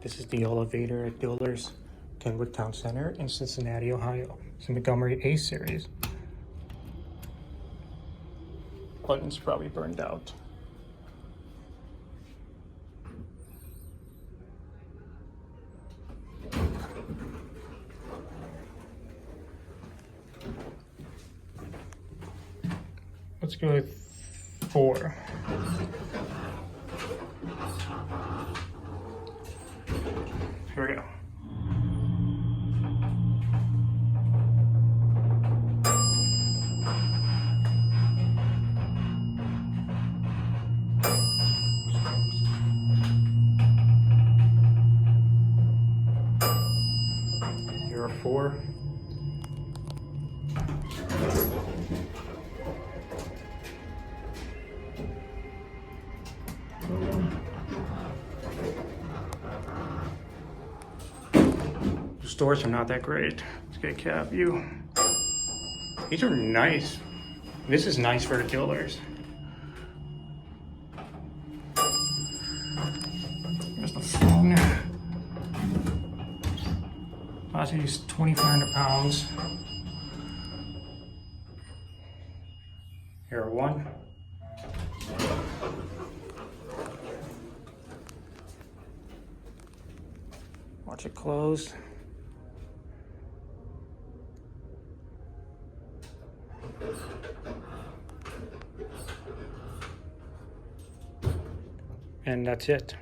This is the elevator at Dillard's Kenwood Town Center in Cincinnati, Ohio. It's a Montgomery A series. Button's probably burned out. Let's go with 4. Here we go. Here are 4. The stores are not that great. Let's get a cab view. These are nice. This is nice for the Dillards. Here's the phone. Capacity is 2,400 pounds. Here are 1. Watch it close. And that's it.